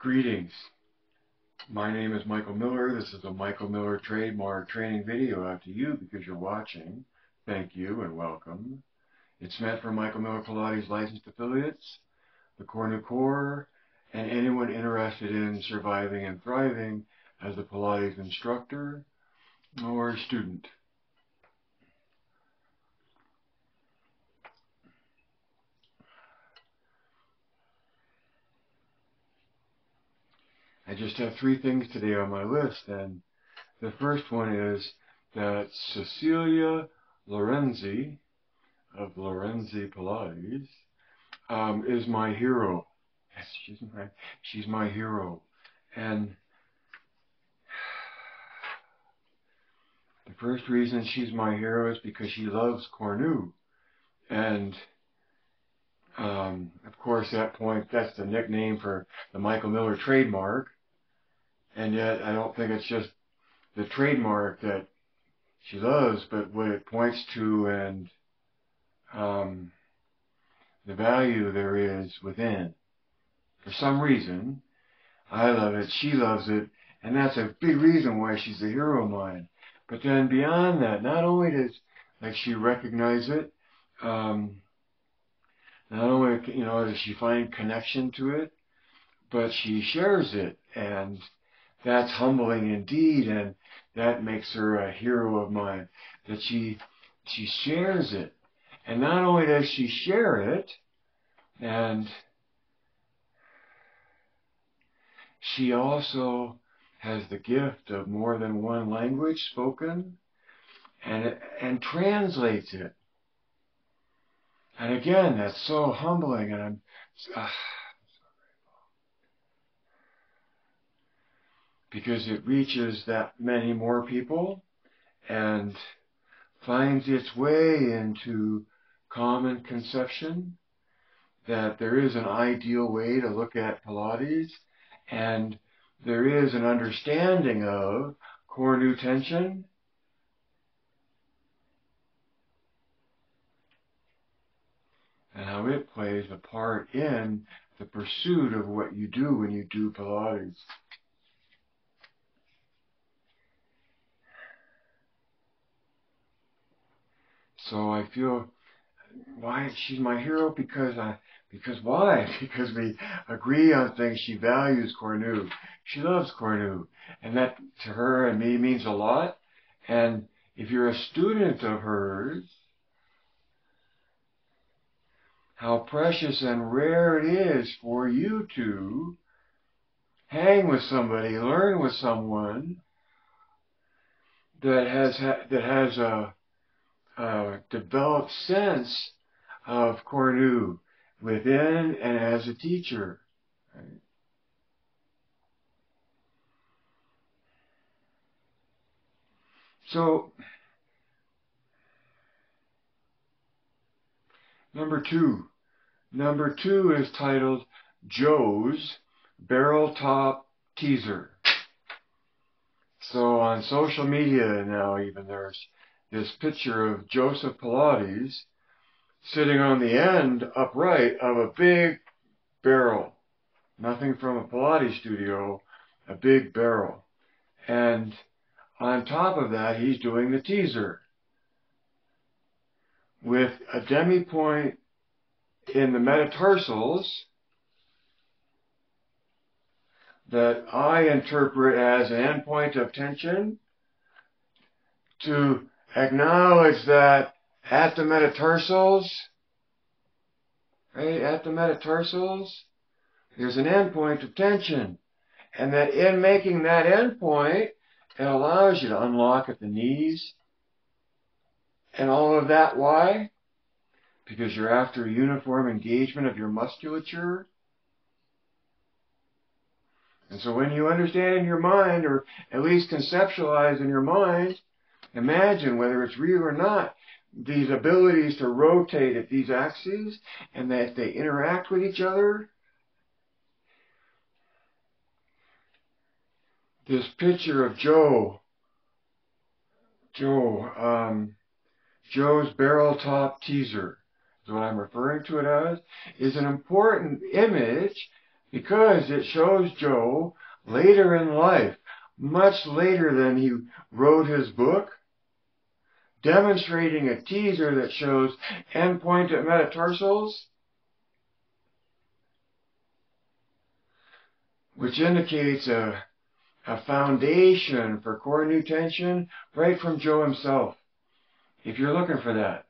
Greetings. My name is Michael Miller. This is a Michael Miller trademark training video out to you because you're watching. Thank you and welcome. It's meant for Michael Miller Pilates licensed affiliates, the Core New Core, and anyone interested in surviving and thriving as a Pilates instructor or student. I just have 3 things today on my list, and the first one is that Cecilia Lorenzi of Lorenzi Pilates is my hero. Yes, she's my hero. And the first reason she's my hero is because she loves Core New. And of course, that's the nickname for the Michael Miller trademark. And yet, I don't think it's just the trademark that she loves, but what it points to and the value there is within. For some reason, I love it, she loves it, and that's a big reason why she's a hero of mine. But then beyond that, not only does she recognize it, not only does she find connection to it, but she shares it, and that's humbling indeed, and that makes her a hero of mine, that she shares it. And not only does she share it, and she also has the gift of more than one language spoken and translates it. And again, that's so humbling, and I'm so grateful. Because it reaches that many more people and finds its way into common conception that there is an ideal way to look at Pilates, and there is an understanding of core new tension, and how it plays a part in the pursuit of what you do when you do Pilates. So I feel why she's my hero, because why? Because we agree on things. She values Core New. She loves Core New. And that to her and me means a lot. And if you're a student of hers, how precious and rare it is for you to hang with somebody, learn with someone that has a developed sense of Core New within and as a teacher. Right? So, number two is titled Joe's Barrel Top Teaser. So on social media now, even there's this picture of Joseph Pilates sitting on the end upright of a big barrel. Nothing from a Pilates studio, a big barrel. And on top of that, he's doing the teaser with a demi-point in the metatarsals that I interpret as an endpoint of tension, to acknowledge that at the metatarsals, right, at the metatarsals, there's an endpoint of tension. And that in making that endpoint, it allows you to unlock at the knees. And all of that, why? Because you're after a uniform engagement of your musculature. And so when you understand in your mind, or at least conceptualize in your mind, imagine, whether it's real or not, these abilities to rotate at these axes, and that they interact with each other. This picture of Joe's barrel top teaser, is what I'm referring to it as, is an important image because it shows Joe later in life, much later than he wrote his book, demonstrating a teaser that shows endpoint at metatarsals, which indicates a foundation for core new tension right from Joe himself, if you're looking for that.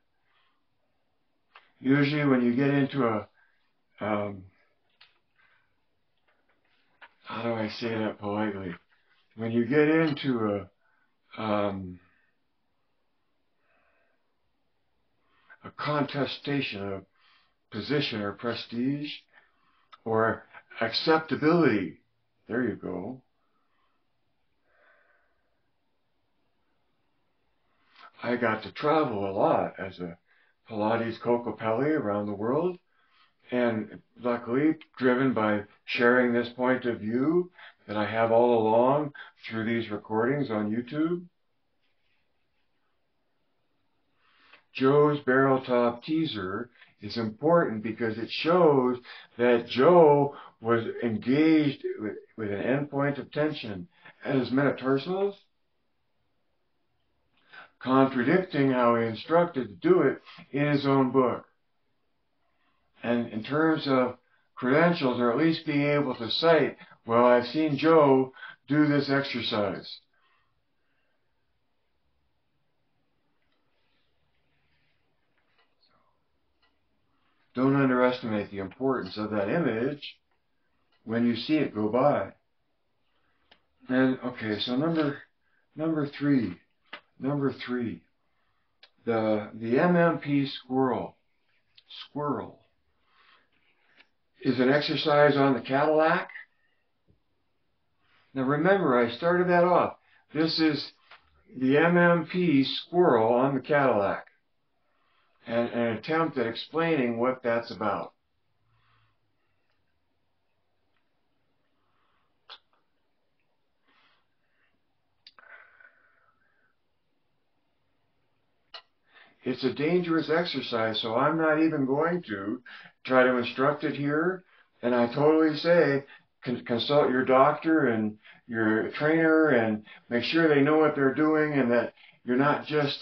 Usually when you get into a, how do I say that politely? When you get into a contestation of position or prestige or acceptability, there you go. I got to travel a lot as a Pilates Kokopelli around the world, and luckily driven by sharing this point of view that I have all along through these recordings on YouTube. Joe's barrel top teaser is important because it shows that Joe was engaged with an endpoint of tension at his metatarsals, contradicting how he instructed to do it in his own book. And in terms of credentials, or at least being able to cite, well, I've seen Joe do this exercise. Don't underestimate the importance of that image when you see it go by. And okay, so number three, the MMP squirrel is an exercise on the Cadillac. Now remember, I started that off. This is the MMP squirrel on the Cadillac, and an attempt at explaining what that's about. It's a dangerous exercise, so I'm not even going to try to instruct it here. And I totally say, consult your doctor and your trainer and make sure they know what they're doing and that you're not just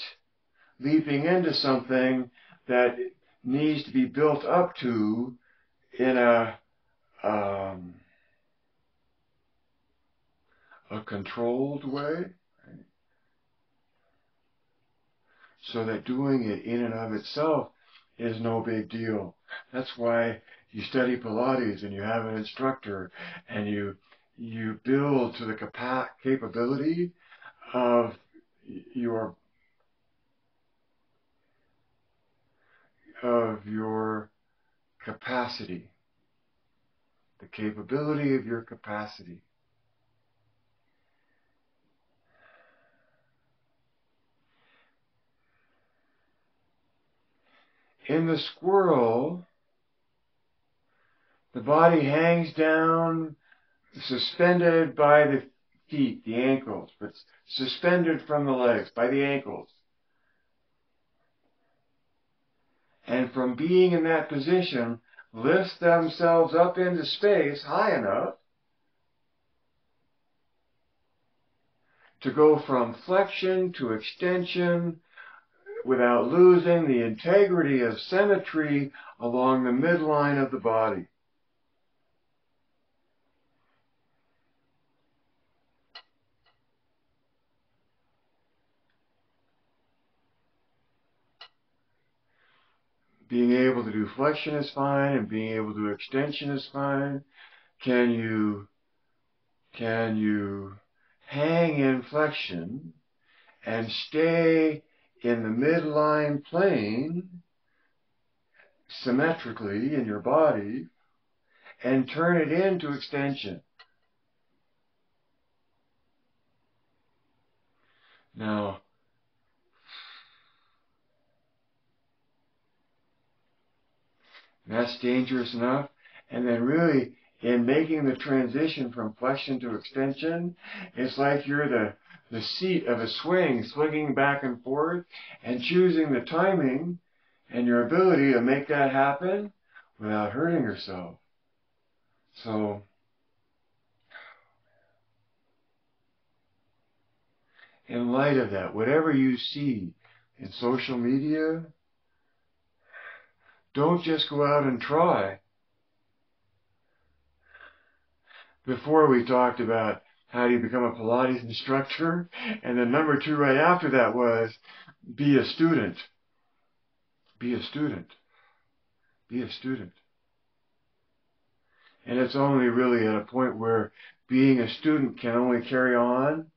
leaping into something that needs to be built up to in a controlled way, right? So that doing it in and of itself is no big deal. That's why you study Pilates and you have an instructor and you build to the capability of your capacity, the capability of your capacity. In the squirrel, the body hangs down, suspended by the feet, the ankles, but suspended from the legs, by the ankles. And from being in that position, lift themselves up into space high enough to go from flexion to extension without losing the integrity of symmetry along the midline of the body. Being able to do flexion is fine, and being able to do extension is fine. Can you hang in flexion and stay in the midline plane symmetrically in your body and turn it into extension? Now, that's dangerous enough. And then really, in making the transition from flexion to extension, it's like you're the seat of a swing, swinging back and forth, and choosing the timing and your ability to make that happen without hurting yourself. So, in light of that, whatever you see in social media, don't just go out and try. Before we talked about how do you become a Pilates instructor, and then number 2 right after that was be a student. Be a student. Be a student. And it's only really at a point where being a student can only carry on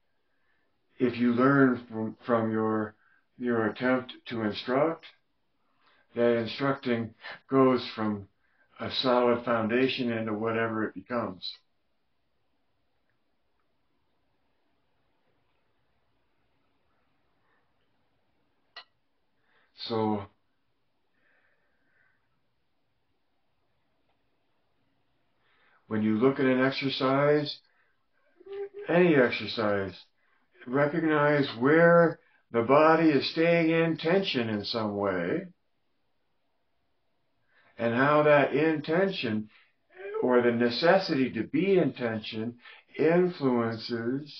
if you learn from your attempt to instruct. That instructing goes from a solid foundation into whatever it becomes. So, when you look at an exercise, any exercise, recognize where the body is staying in tension in some way, and how that intention, or the necessity to be in tension, influences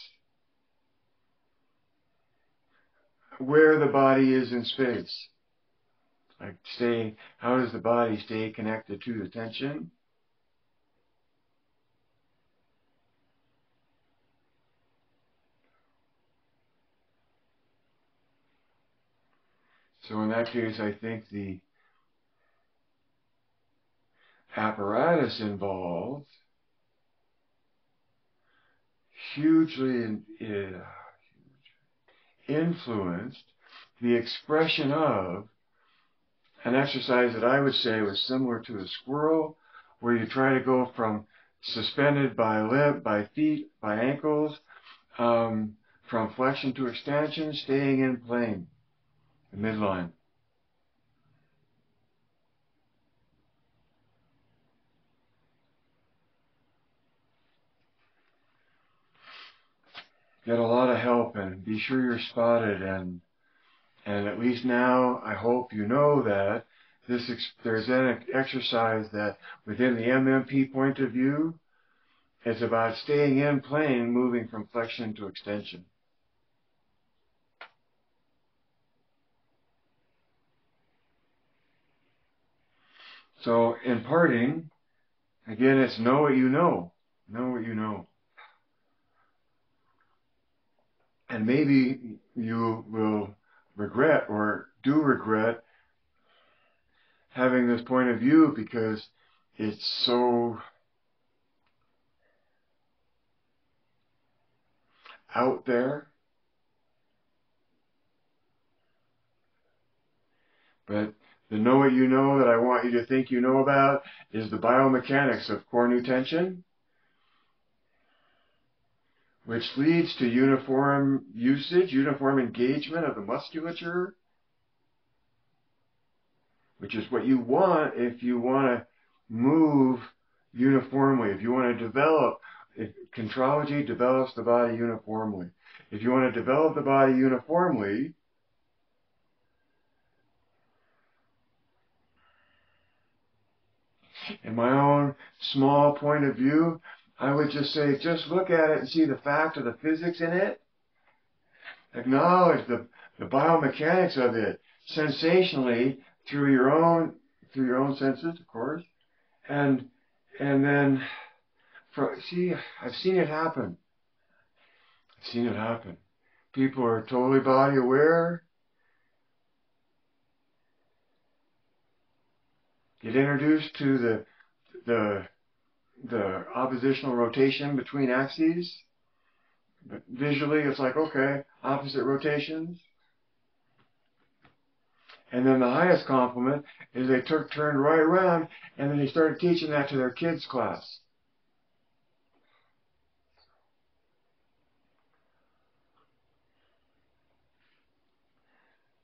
where the body is in space. Like how does the body stay connected to the tension? So in that case, I think the apparatus involved hugely influenced the expression of an exercise that I would say was similar to a squirrel, where you try to go from suspended by feet, by ankles, from flexion to extension, staying in plane, the midline. Get a lot of help, and be sure you're spotted, and at least now I hope you know that there's an exercise that within the MMP point of view, it's about staying in plane, moving from flexion to extension. So in parting, again, it's know what you know. Know what you know. And maybe you will regret, or do regret, having this point of view, because it's so out there. But the know what you know that I want you to think you know about is the biomechanics of core new tension, which leads to uniform usage, uniform engagement of the musculature, which is what you want if you want to move uniformly, if you want to develop. If contrology develops the body uniformly. If you want to develop the body uniformly, in my own small point of view, I would just say, just look at it and see the fact of the physics in it. Acknowledge the biomechanics of it sensationally through your own senses, of course, and then see, I've seen it happen. I've seen it happen. People are totally body aware, get introduced to the oppositional rotation between axes. But visually, it's like, okay, opposite rotations. And then the highest compliment is they turned right around, and then they started teaching that to their kids' class.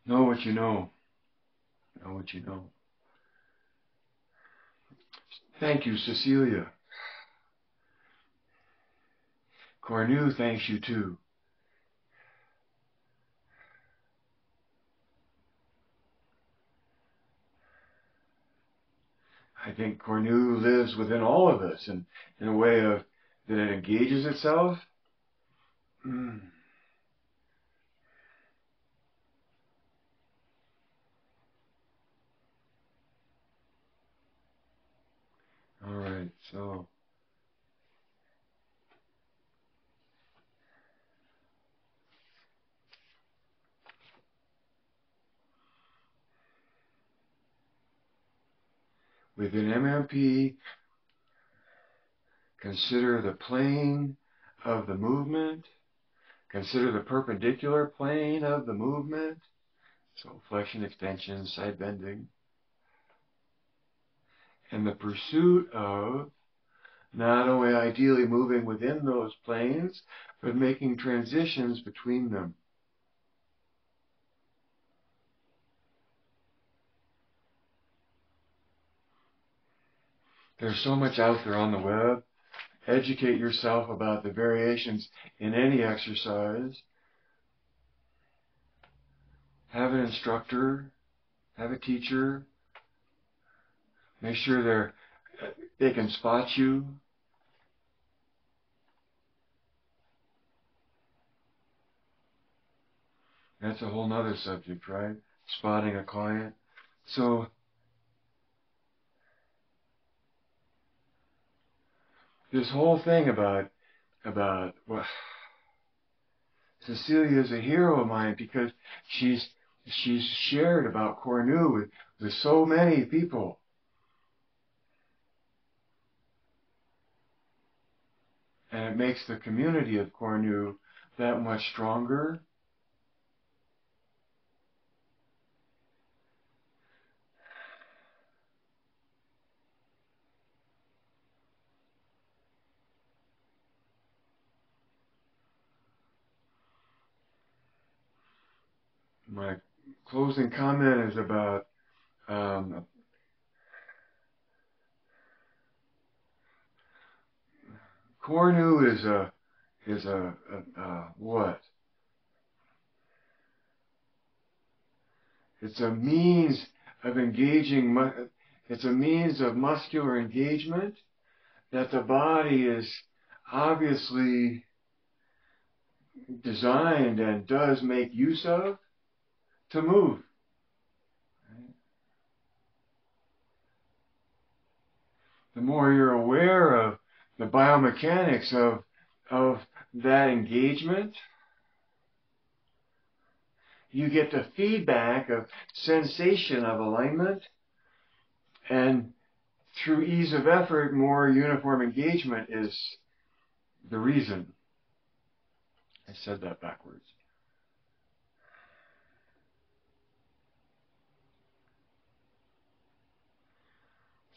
Know what you know. Know what you know. Thank you, Cecilia. Cornu thanks you too. I think Cornu lives within all of us, and in a way of that it engages itself. All right, so within MMP, consider the plane of the movement. Consider the perpendicular plane of the movement. So flexion, extension, side bending. And the pursuit of not only ideally moving within those planes, but making transitions between them. There's so much out there on the web. Educate yourself about the variations in any exercise. Have an instructor, have a teacher. Make sure they can spot you. That's a whole nother subject, right? Spotting a client. So this whole thing about well, Cecilia is a hero of mine because she's shared about Cornu with so many people. And it makes the community of Cornu that much stronger. My closing comment is about Cornu is a what? It's a means of engaging. It's a means of muscular engagement that the body is obviously designed and does make use of to move. The more you're aware of the biomechanics of that engagement, you get the feedback of sensation of alignment, and through ease of effort, more uniform engagement is the reason. I said that backwards.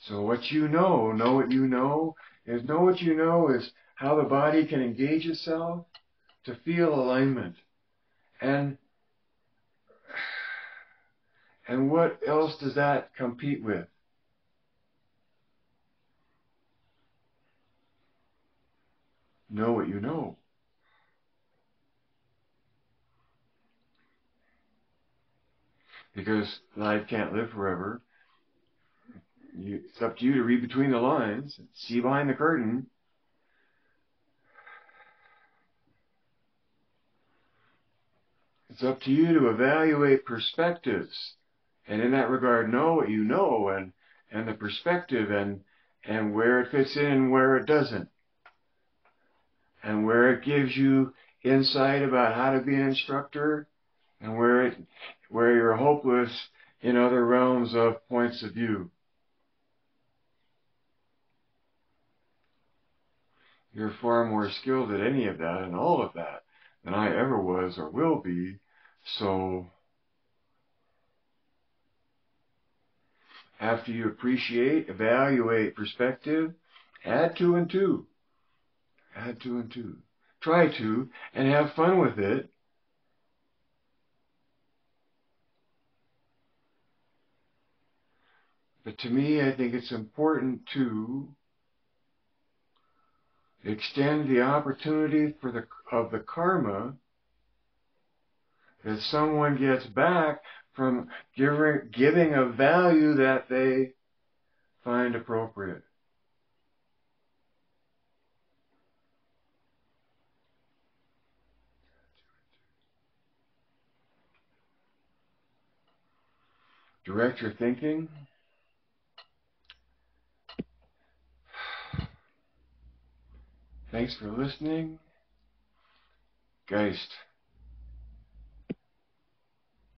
So what you know what you know is how the body can engage itself to feel alignment. And what else does that compete with? Know what you know. Because life can't live forever. It's up to you to read between the lines, see behind the curtain. It's up to you to evaluate perspectives, and in that regard, know what you know, and the perspective, and where it fits in and where it doesn't, and where it gives you insight about how to be an instructor, and where you're hopeless in other realms of points of view. You're far more skilled at any of that and all of that than I ever was or will be. So after you appreciate, evaluate perspective, add two and two. Add two and two. Try to, and have fun with it. But to me, I think it's important to extend the opportunity of the karma that someone gets back from giving a value that they find appropriate. Direct your thinking. Thanks for listening. Geist.